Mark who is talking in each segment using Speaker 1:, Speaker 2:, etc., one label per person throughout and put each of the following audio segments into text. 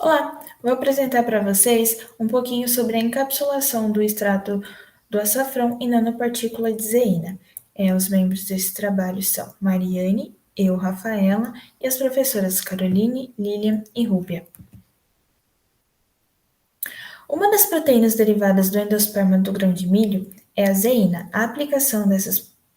Speaker 1: Olá, vou apresentar para vocês um pouquinho sobre a encapsulação do extrato do açafrão em nanopartícula de zeína. Os membros desse trabalho são Mariane, eu, Rafaela, e as professoras Caroline, Lilian e Rúbia. Uma das proteínas derivadas do endosperma do grão de milho é a zeína. A aplicação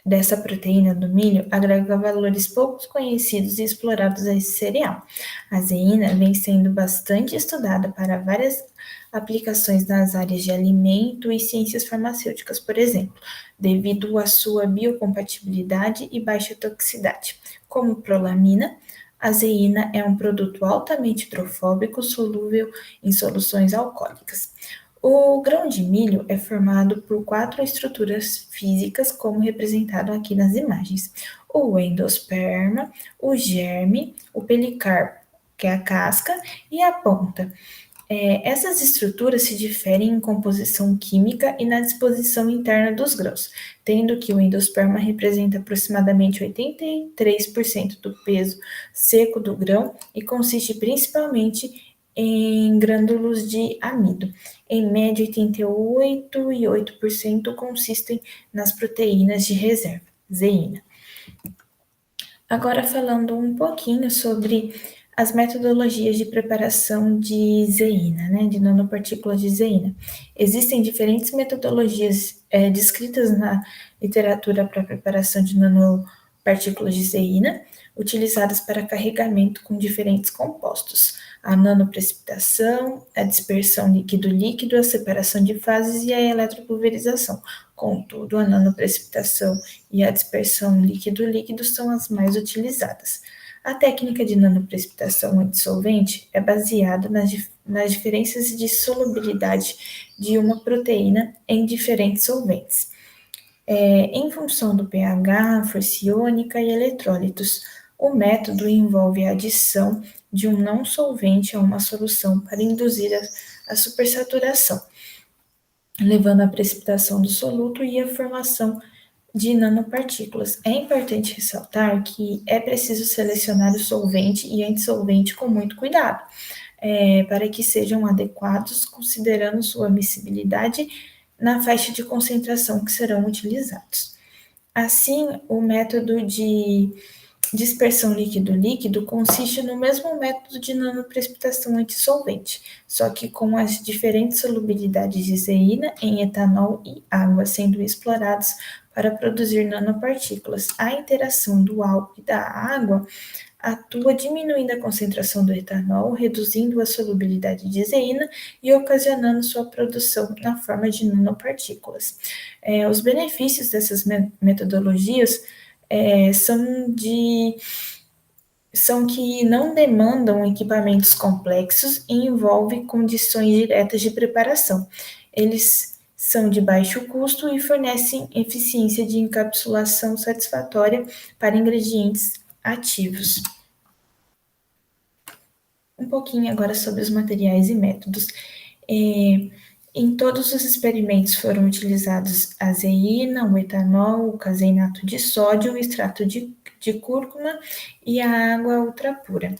Speaker 1: dessa proteína do milho agrega valores pouco conhecidos e explorados a esse cereal. A zeína vem sendo bastante estudada para várias aplicações nas áreas de alimento e ciências farmacêuticas, por exemplo, devido à sua biocompatibilidade e baixa toxicidade, como prolamina. A zeína é um produto altamente hidrofóbico, solúvel em soluções alcoólicas. O grão de milho é formado por 4 estruturas físicas, como representado aqui nas imagens: o endosperma, o germe, o pericarpo, que é a casca, e a ponta. Essas estruturas se diferem em composição química e na disposição interna dos grãos, tendo que o endosperma representa aproximadamente 83% do peso seco do grão e consiste principalmente em grânulos de amido. Em média, 88,8% consistem nas proteínas de reserva, zeína. Agora falando um pouquinho sobre as metodologias de preparação de zeína, né, de nanopartículas de zeína. Existem diferentes metodologias descritas na literatura para a preparação de nanopartículas de zeína, utilizadas para carregamento com diferentes compostos: a nanoprecipitação, a dispersão líquido-líquido, a separação de fases e a eletropulverização. Contudo, a nanoprecipitação e a dispersão líquido-líquido são as mais utilizadas. A técnica de nanoprecipitação antidissolvente é baseada nas diferenças de solubilidade de uma proteína em diferentes solventes, em função do pH, força iônica e eletrólitos. O método envolve a adição de um não solvente a uma solução para induzir a supersaturação, levando à precipitação do soluto e à formação de nanopartículas. É importante ressaltar que é preciso selecionar o solvente e antissolvente com muito cuidado, para que sejam adequados, considerando sua miscibilidade na faixa de concentração que serão utilizados. Assim, o método de dispersão líquido-líquido consiste no mesmo método de nanoprecipitação antidissolvente, só que com as diferentes solubilidades de zeína em etanol e água sendo explorados para produzir nanopartículas. A interação do álcool e da água atua diminuindo a concentração do etanol, reduzindo a solubilidade de zeína e ocasionando sua produção na forma de nanopartículas. Os benefícios dessas metodologias são que não demandam equipamentos complexos e envolvem condições diretas de preparação. Eles são de baixo custo e fornecem eficiência de encapsulação satisfatória para ingredientes ativos. Um pouquinho agora sobre os materiais e métodos. Em todos os experimentos foram utilizados a zeína, o etanol, o caseinato de sódio, o extrato de cúrcuma e a água ultrapura.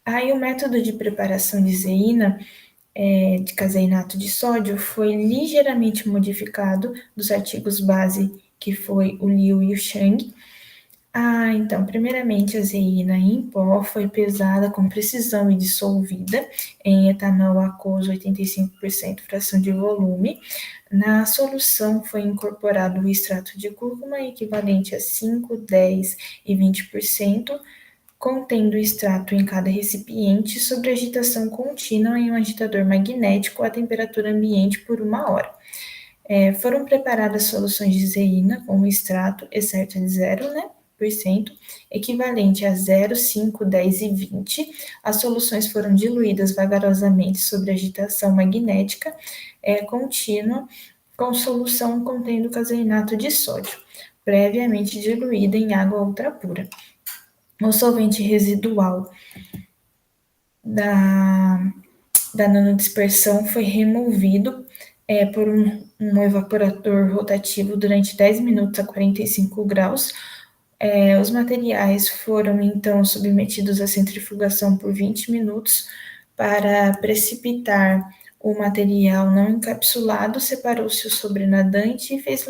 Speaker 1: Aí o método de preparação de zeína, de caseinato de sódio, foi ligeiramente modificado dos artigos base, que foi o Liu e o Chang. Então, primeiramente, a zeína em pó foi pesada com precisão e dissolvida em etanol aquoso 85% fração de volume. Na solução foi incorporado o extrato de cúrcuma equivalente a 5, 10 e 20%, contendo o extrato em cada recipiente sob agitação contínua em um agitador magnético a temperatura ambiente por 1 hora. Foram preparadas soluções de zeína com o extrato excerto de 0, né? Equivalente a 0, 5, 10 e 20. As soluções foram diluídas vagarosamente sob agitação magnética contínua com solução contendo caseinato de sódio, previamente diluída em água ultrapura. O solvente residual da nanodispersão foi removido por um evaporador rotativo durante 10 minutos a 45 graus. Os materiais foram então submetidos à centrifugação por 20 minutos Para precipitar o material não encapsulado, separou-se o sobrenadante e fez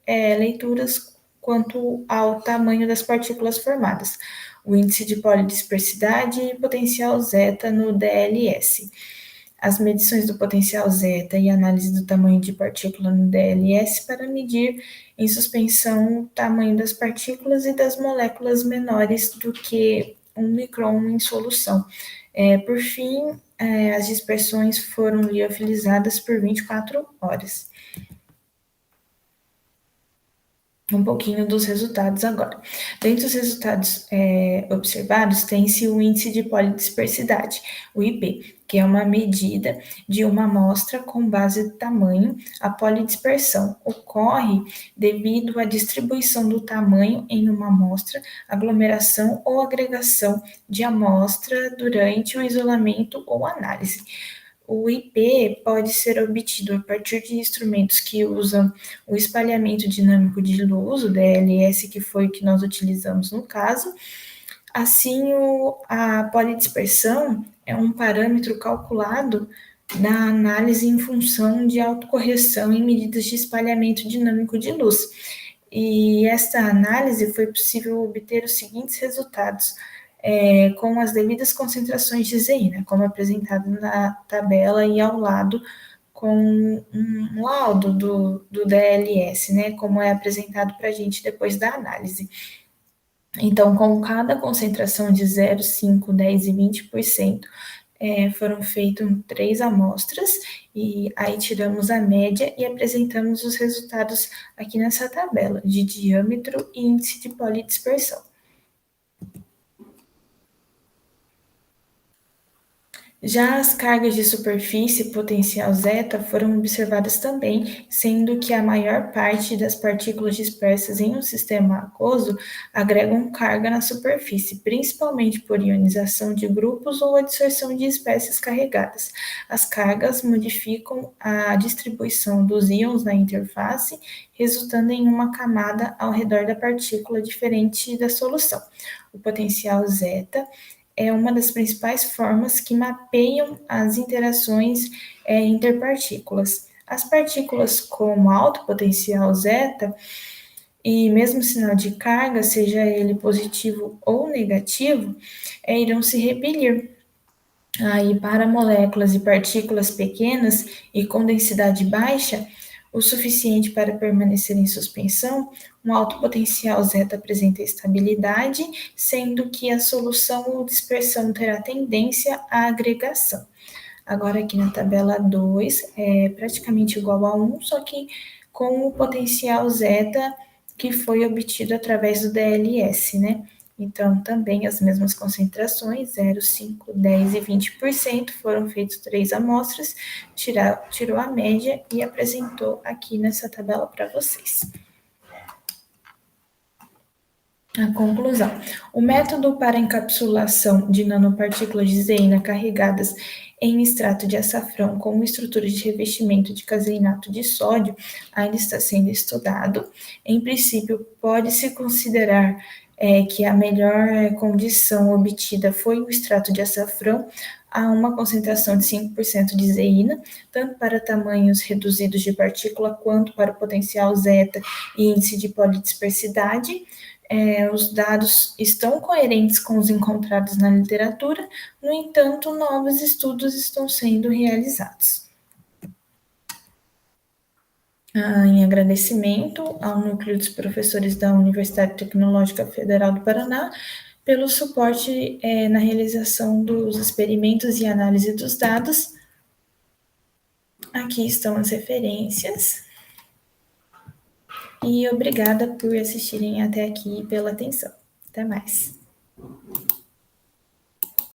Speaker 1: leituras quanto ao tamanho das partículas formadas, o índice de polidispersidade e potencial zeta no DLS. As medições do potencial zeta e análise do tamanho de partícula no DLS para medir em suspensão o tamanho das partículas e das moléculas menores do que 1 micron em solução. Por fim, as dispersões foram liofilizadas por 24 horas. Um pouquinho dos resultados agora. Dentre os resultados observados, tem-se o índice de polidispersidade, o IP, que é uma medida de uma amostra com base de tamanho. A polidispersão ocorre devido à distribuição do tamanho em uma amostra, aglomeração ou agregação de amostra durante o isolamento ou análise. O IP pode ser obtido a partir de instrumentos que usam o espalhamento dinâmico de luz, o DLS, que foi o que nós utilizamos no caso. Assim, a polidispersão é um parâmetro calculado na análise em função de autocorreção em medidas de espalhamento dinâmico de luz. E esta análise foi possível obter os seguintes resultados: com as devidas concentrações de zeína, como apresentado na tabela e ao lado com um laudo do DLS, né, como é apresentado para a gente depois da análise. Então, com cada concentração de 0, 5, 10 e 20%, foram feitas 3 amostras, e aí tiramos a média e apresentamos os resultados aqui nessa tabela, de diâmetro e índice de polidispersão. Já as cargas de superfície potencial zeta foram observadas também, sendo que a maior parte das partículas dispersas em um sistema aquoso agregam carga na superfície, principalmente por ionização de grupos ou adsorção de espécies carregadas. As cargas modificam a distribuição dos íons na interface, resultando em uma camada ao redor da partícula diferente da solução. O potencial zeta é uma das principais formas que mapeiam as interações interpartículas. As partículas com alto potencial zeta e mesmo sinal de carga, seja ele positivo ou negativo, irão se repelir. Aí, para moléculas e partículas pequenas e com densidade baixa, o suficiente para permanecer em suspensão, um alto potencial zeta apresenta estabilidade, sendo que a solução ou dispersão terá tendência à agregação. Agora, aqui na tabela 2, é praticamente igual a 1, só que com o potencial zeta que foi obtido através do DLS, né? Então, também as mesmas concentrações, 0, 5, 10 e 20%, foram feitas 3 amostras, tirou a média e apresentou aqui nessa tabela para vocês. A conclusão. O método para encapsulação de nanopartículas de zeína carregadas em extrato de açafrão com estrutura de revestimento de caseinato de sódio ainda está sendo estudado. Em princípio, pode-se considerar que a melhor condição obtida foi o extrato de açafrão a uma concentração de 5% de zeína, tanto para tamanhos reduzidos de partícula quanto para o potencial zeta e índice de polidispersidade. Os dados estão coerentes com os encontrados na literatura, no entanto, novos estudos estão sendo realizados. Em agradecimento ao Núcleo dos Professores da Universidade Tecnológica Federal do Paraná, pelo suporte na realização dos experimentos e análise dos dados. Aqui estão as referências. E obrigada por assistirem até aqui e pela atenção. Até mais.